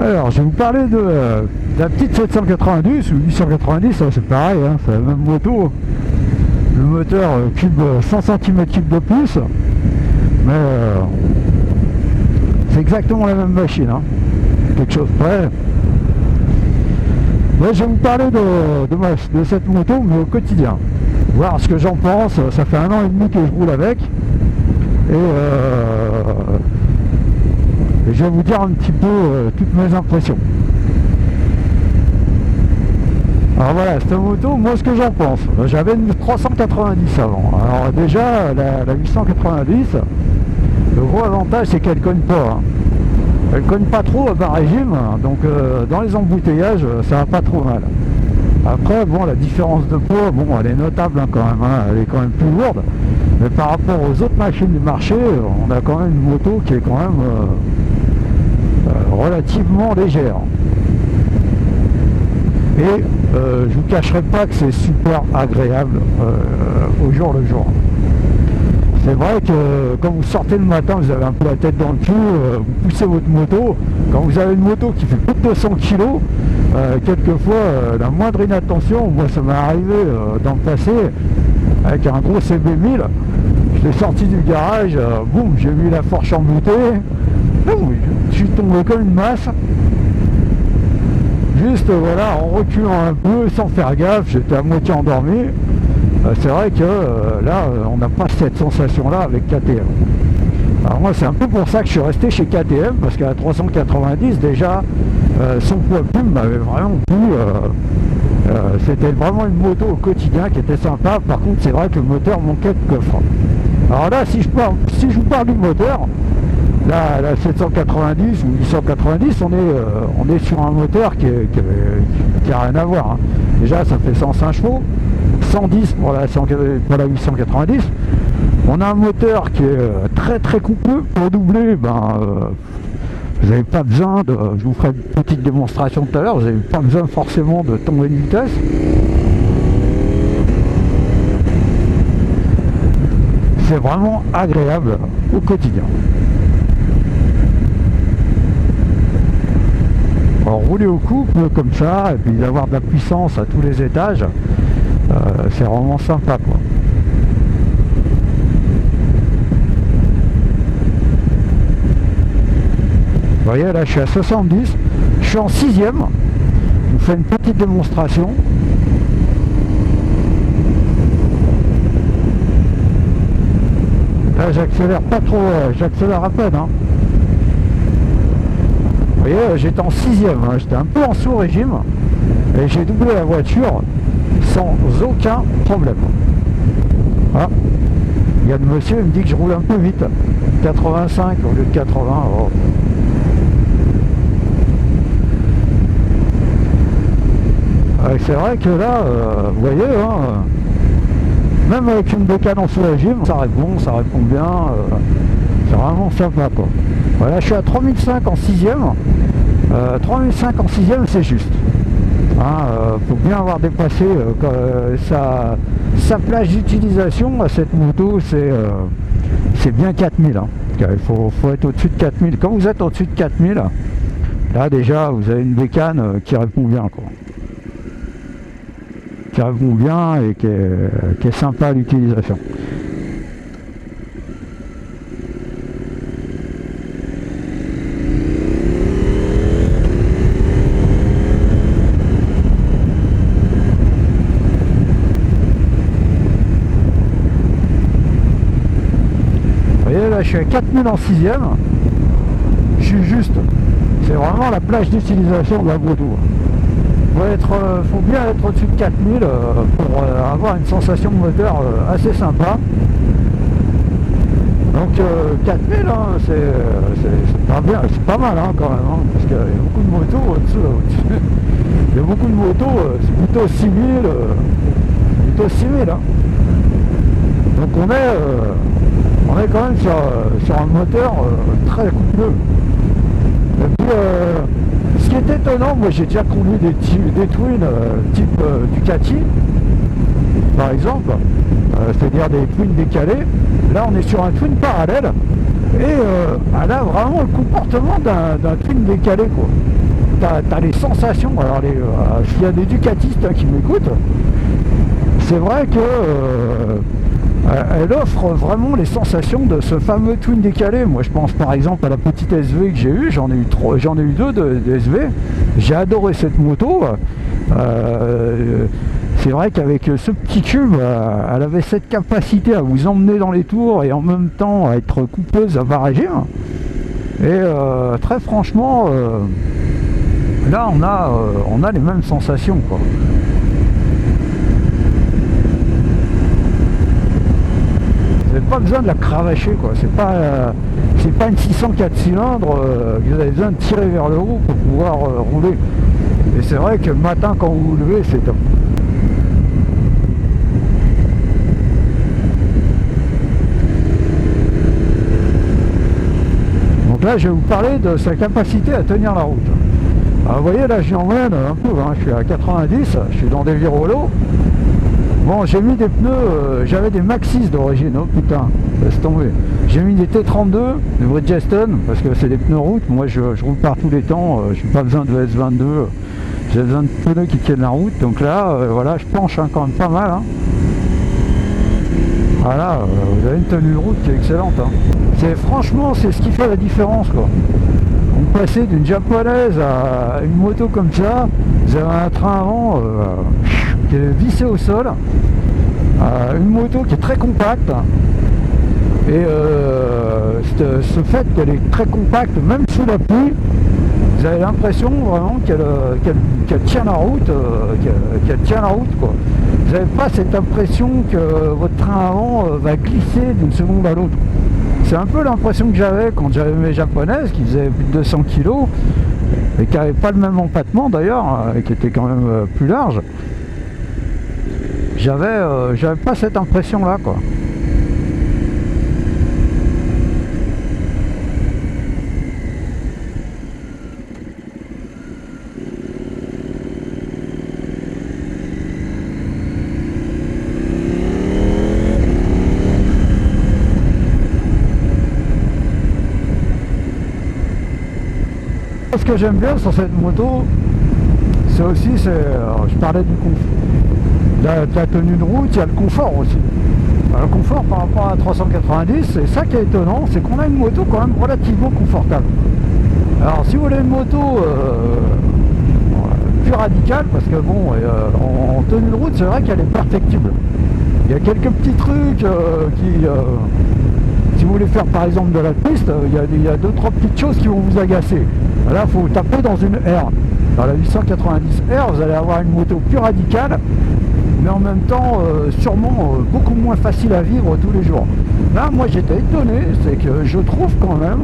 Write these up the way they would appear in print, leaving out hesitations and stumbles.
Alors, je vais vous parler de la petite 790 ou 890, c'est pareil, hein, c'est la même moto. Le moteur cube 100 cm3 de plus, mais c'est exactement la même machine, hein. Quelque chose près. Moi, je vais vous parler de cette moto, mais au quotidien. Voir ce que j'en pense. Ça fait 1 an et demi que je roule avec. Et je vais vous dire un petit peu toutes mes impressions. Alors voilà, cette moto, moi ce que j'en pense. J'avais une 390 avant. Alors déjà, la 890, le gros avantage c'est qu'elle ne cogne pas. Hein. Elle ne cogne pas trop à bas régime, donc dans les embouteillages, ça va pas trop mal. Après, bon, la différence de poids, bon, elle est notable hein, quand même, hein, elle est quand même plus lourde. Mais par rapport aux autres machines du marché, on a quand même une moto qui est quand même relativement légère. Et je vous cacherai pas que c'est super agréable au jour le jour. C'est vrai que quand vous sortez le matin, vous avez un peu la tête dans le cul, vous poussez votre moto. Quand vous avez une moto qui fait plus de 200 kg, quelquefois la moindre inattention, moi ça m'est arrivé dans le passé avec un gros CB1000, je l'ai sorti du garage, boum, j'ai mis la fourche en montée, boum, je suis tombé comme une masse. Juste voilà, en reculant un peu, sans faire gaffe, j'étais à moitié endormi. C'est vrai que là, on n'a pas cette sensation-là avec KTM. Alors moi, c'est un peu pour ça que je suis resté chez KTM, parce qu'à 390, déjà, son poids plume m'avait vraiment plu. C'était vraiment une moto au quotidien qui était sympa. Par contre, c'est vrai que le moteur manquait de coffre. Alors là, si je vous parle du moteur, la 790 ou 890, on est sur un moteur qui a rien à voir. Hein. Déjà, ça fait 105 chevaux. 110 pour la 890. On a un moteur qui est très très coupeux. Pour doubler, vous n'avez pas besoin de... Je vous ferai une petite démonstration tout à l'heure. Vous n'avez pas besoin forcément de tomber de vitesse. C'est vraiment agréable au quotidien. Alors, rouler au couple comme ça, et puis avoir de la puissance à tous les étages, c'est vraiment sympa quoi. Vous voyez là je suis à 70, je suis en 6e, je vous fais une petite démonstration. Là j'accélère pas trop, j'accélère à peine. Hein. Vous voyez j'étais en 6e, hein, j'étais un peu en sous-régime et j'ai doublé la voiture sans aucun problème. Ah, il y a le monsieur, il me dit que je roule un peu vite. 85 au lieu de 80. Oh. C'est vrai que là, vous voyez, hein, même avec une bécane en sous-régime, ça répond bien. C'est vraiment sympa quoi. Voilà, je suis à 3005 en 6e. 3005 en 6e, c'est juste. Faut bien avoir dépassé sa plage d'utilisation à cette moto, c'est bien 4000. Hein. Il faut être au-dessus de 4000. Quand vous êtes au-dessus de 4000, là déjà vous avez une bécane qui répond bien quoi. Qui répond bien et qui est sympa à l'utilisation. Là, je suis à 4000 en 6e, je suis juste, c'est vraiment la plage d'utilisation de la moto. Faut bien être au-dessus de 4000 pour avoir une sensation de moteur assez sympa. Donc 4000, hein, c'est pas bien, c'est pas mal hein, quand même, hein, parce qu'il y a beaucoup de motos au-dessus. Il y a beaucoup de motos, c'est plutôt 6000, hein. Donc on est quand même sur un moteur très coûteux. Et puis, ce qui est étonnant, moi j'ai déjà conduit des twins type Ducati, par exemple, c'est-à-dire des twins décalés. Là on est sur un twin parallèle et elle a vraiment le comportement d'un twin décalé quoi. t'as les sensations. Alors s'il y a des ducatistes qui m'écoutent, c'est vrai que elle offre vraiment les sensations de ce fameux twin décalé. Moi je pense par exemple à la petite SV que j'ai eue, j'en ai eu deux de SV. J'ai adoré cette moto. C'est vrai qu'avec ce petit cube, elle avait cette capacité à vous emmener dans les tours et en même temps à être coupeuse à bas régime. Et très franchement, là on a les mêmes sensations, quoi. Vous n'avez pas besoin de la cravacher, quoi. C'est pas une 604 cylindres que vous avez besoin de tirer vers le haut pour pouvoir rouler. Et c'est vrai que le matin quand vous vous levez, c'est top. Donc là, je vais vous parler de sa capacité à tenir la route. Alors, vous voyez, là, j'y emmène un peu, hein. Je suis à 90, je suis dans des virolos. Bon, j'ai mis des pneus, j'avais des Maxxis d'origine, oh putain, laisse tomber. J'ai mis des T32 de Bridgestone, parce que c'est des pneus route. Moi, je roule par tous les temps, je n'ai pas besoin de S22, j'ai besoin de pneus qui tiennent la route. Donc là, voilà, je penche quand même pas mal. Hein. Voilà, vous avez une tenue de route qui est excellente. Hein. Franchement, c'est ce qui fait la différence, quoi. Vous passez d'une japonaise à une moto comme ça, vous avez un train avant qui est vissé au sol, une moto qui est très compacte, et ce fait qu'elle est très compacte, même sous la pluie, vous avez l'impression vraiment qu'elle tient la route, qu'elle tient la route, quoi. Vous n'avez pas cette impression que votre train avant va glisser d'une seconde à l'autre. C'est un peu l'impression que j'avais quand j'avais mes japonaises qui faisaient plus de 200 kg et qui n'avaient pas le même empattement d'ailleurs, et qui étaient quand même plus larges. J'avais pas cette impression là, quoi. Ce que j'aime bien sur cette moto, c'est aussi, je parlais du confort, de la tenue de route, il y a le confort aussi. Le confort par rapport à la 390, c'est ça qui est étonnant, c'est qu'on a une moto quand même relativement confortable. Alors si vous voulez une moto plus radicale, parce que bon, en tenue de route, c'est vrai qu'elle est perfectible. Il y a quelques petits trucs si vous voulez faire par exemple de la piste, il y a deux, trois petites choses qui vont vous agacer. Là, il faut taper dans une R. Dans la 890R, vous allez avoir une moto plus radicale, mais en même temps, sûrement beaucoup moins facile à vivre tous les jours. Là, moi, j'étais étonné, c'est que je trouve quand même,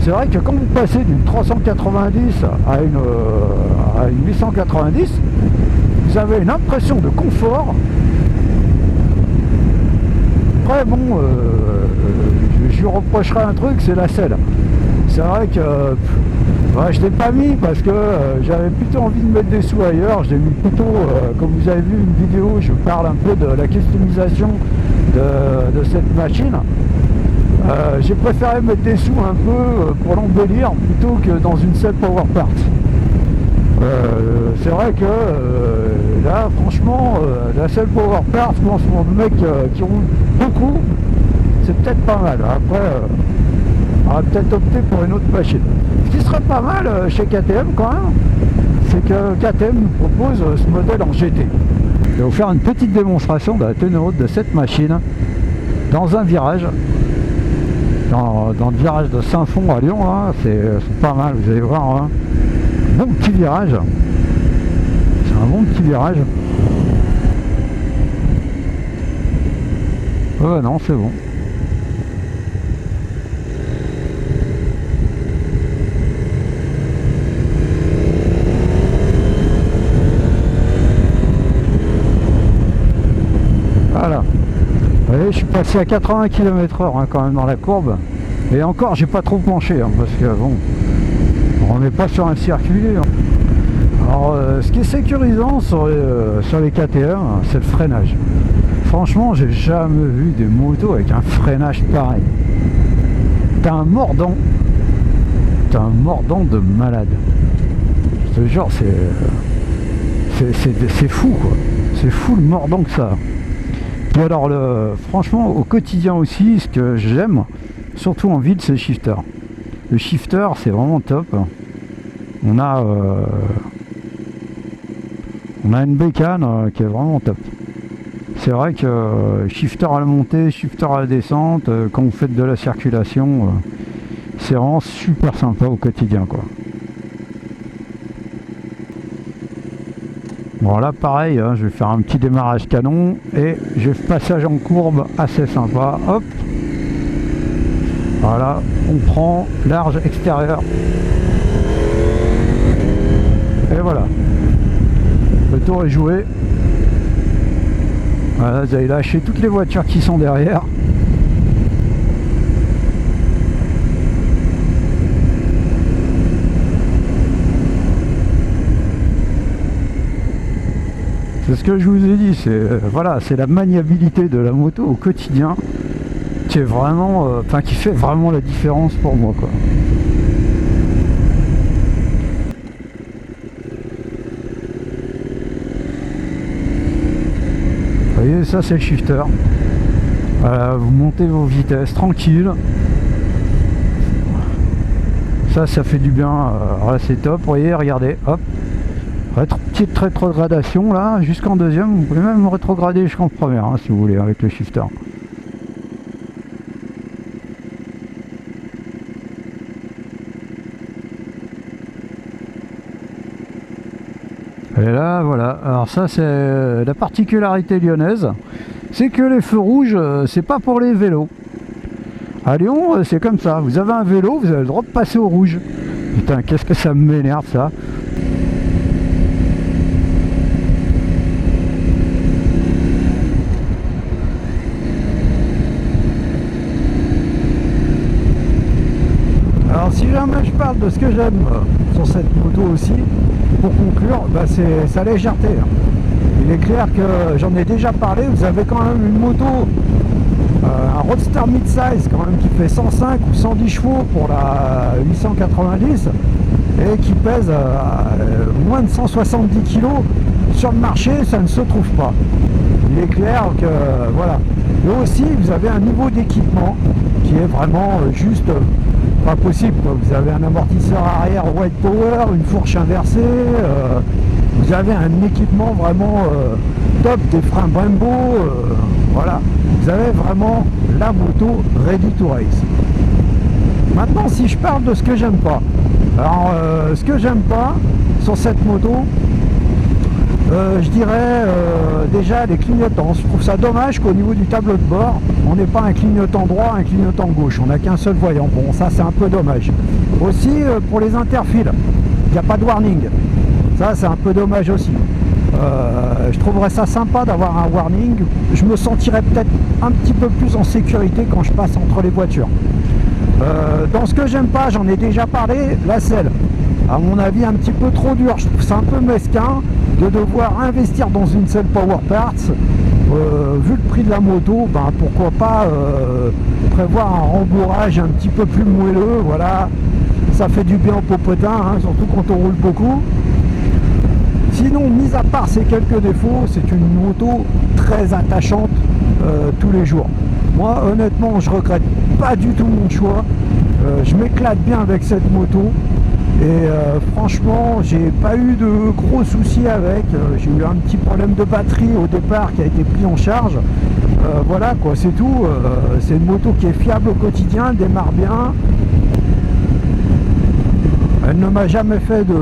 c'est vrai que quand vous passez d'une 390 à une 890, vous avez une impression de confort. Après, bon, je lui reprocherai un truc, c'est la selle. C'est vrai que je ne l'ai pas mis parce que j'avais plutôt envie de mettre des sous ailleurs. Je l'ai mis plutôt, comme vous avez vu une vidéo, je parle un peu de la customisation de cette machine. J'ai préféré mettre des sous un peu pour l'embellir plutôt que dans une selle Power Parts. C'est vrai que là, franchement, la selle Power Parts, je pense pour des mecs qui roulent beaucoup, c'est peut-être pas mal. Après, on va peut-être opter pour une autre machine. Ce qui serait pas mal chez KTM quand même, c'est que KTM nous propose ce modèle en GT. Je vais vous faire une petite démonstration de la tenue de route de cette machine dans un virage. Dans le virage de Saint-Fond à Lyon, c'est pas mal, vous allez voir. Hein. Bon petit virage. C'est un bon petit virage. Oh non, c'est bon. Voilà. Vous voyez, je suis passé à 80 km/h quand même dans la courbe. Et encore, j'ai pas trop penché, hein, parce que bon, on n'est pas sur un circuit. Hein. Alors, ce qui est sécurisant sur les KTM, c'est le freinage. Franchement, j'ai jamais vu des motos avec un freinage pareil. T'as un mordant de malade. Ce genre, c'est fou, quoi. C'est fou le mordant que ça. Et alors, franchement, au quotidien aussi, ce que j'aime, surtout en ville, c'est le shifter. Le shifter, c'est vraiment top. On a une bécane qui est vraiment top. C'est vrai que shifter à la montée, shifter à la descente, quand vous faites de la circulation, c'est vraiment super sympa au quotidien, quoi. Bon là pareil, hein, je vais faire un petit démarrage canon et j'ai le passage en courbe assez sympa. Hop, voilà, on prend large extérieur. Et voilà, le tour est joué. Voilà, vous avez lâché toutes les voitures qui sont derrière. C'est ce que je vous ai dit, voilà, c'est la maniabilité de la moto au quotidien qui est vraiment, qui fait vraiment la différence pour moi, quoi. Vous voyez, ça c'est le shifter. Voilà, vous montez vos vitesses tranquille. Ça fait du bien. Voilà, c'est top. Vous voyez, regardez, hop. Petite rétrogradation là, jusqu'en deuxième. Vous pouvez même rétrograder jusqu'en première, hein, si vous voulez, avec le shifter. Et là, voilà. Alors ça, c'est la particularité lyonnaise, c'est que les feux rouges, c'est pas pour les vélos. À Lyon, c'est comme ça. Vous avez un vélo, vous avez le droit de passer au rouge. Putain, qu'est-ce que ça m'énerve, ça. Alors si jamais je parle de ce que j'aime sur cette moto aussi, pour conclure, c'est sa légèreté. Il est clair que j'en ai déjà parlé, vous avez quand même une moto, un roadster mid-size quand même qui fait 105 ou 110 chevaux pour la 890 et qui pèse moins de 170 kg. Sur le marché, ça ne se trouve pas. Il est clair que voilà. Et aussi, vous avez un niveau d'équipement qui est vraiment juste pas possible, quoi. Vous avez un amortisseur arrière white power, une fourche inversée, vous avez un équipement vraiment top, des freins Brembo, voilà. Vous avez vraiment la moto ready to race. Maintenant, si je parle de ce que j'aime pas, alors ce que j'aime pas sur cette moto, je dirais déjà les clignotants. Je trouve ça dommage qu'au niveau du tableau de bord, on n'ait pas un clignotant droit, un clignotant gauche. On n'a qu'un seul voyant. Bon, ça c'est un peu dommage. Aussi pour les interfiles, il n'y a pas de warning. Ça c'est un peu dommage aussi. Je trouverais ça sympa d'avoir un warning. Je me sentirais peut-être un petit peu plus en sécurité quand je passe entre les voitures. Dans ce que j'aime pas, j'en ai déjà parlé, la selle. À mon avis un petit peu trop dur. Je trouve ça un peu mesquin de devoir investir dans une selle Power Parts. Vu le prix de la moto, pourquoi pas prévoir un rembourrage un petit peu plus moelleux. Voilà, ça fait du bien au popotin, hein, surtout quand on roule beaucoup. Sinon, mis à part ces quelques défauts, c'est une moto très attachante tous les jours. Moi, honnêtement, je regrette pas du tout mon choix. Je m'éclate bien avec cette moto. Et franchement, j'ai pas eu de gros soucis avec. J'ai eu un petit problème de batterie au départ qui a été pris en charge. Voilà quoi, c'est tout. C'est une moto qui est fiable au quotidien, elle démarre bien. Elle ne m'a jamais fait de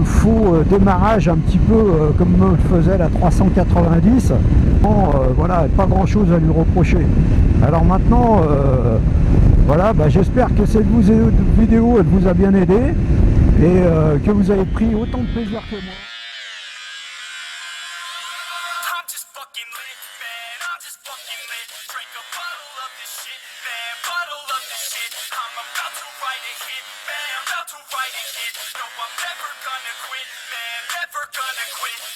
faux démarrage un petit peu comme me le faisait la 390. Bon, voilà, pas grand chose à lui reprocher. Alors maintenant, voilà, j'espère que cette vidéo elle vous a bien aidé et que vous avez pris autant de plaisir que moi. No, I'm never gonna quit, man, never gonna quit.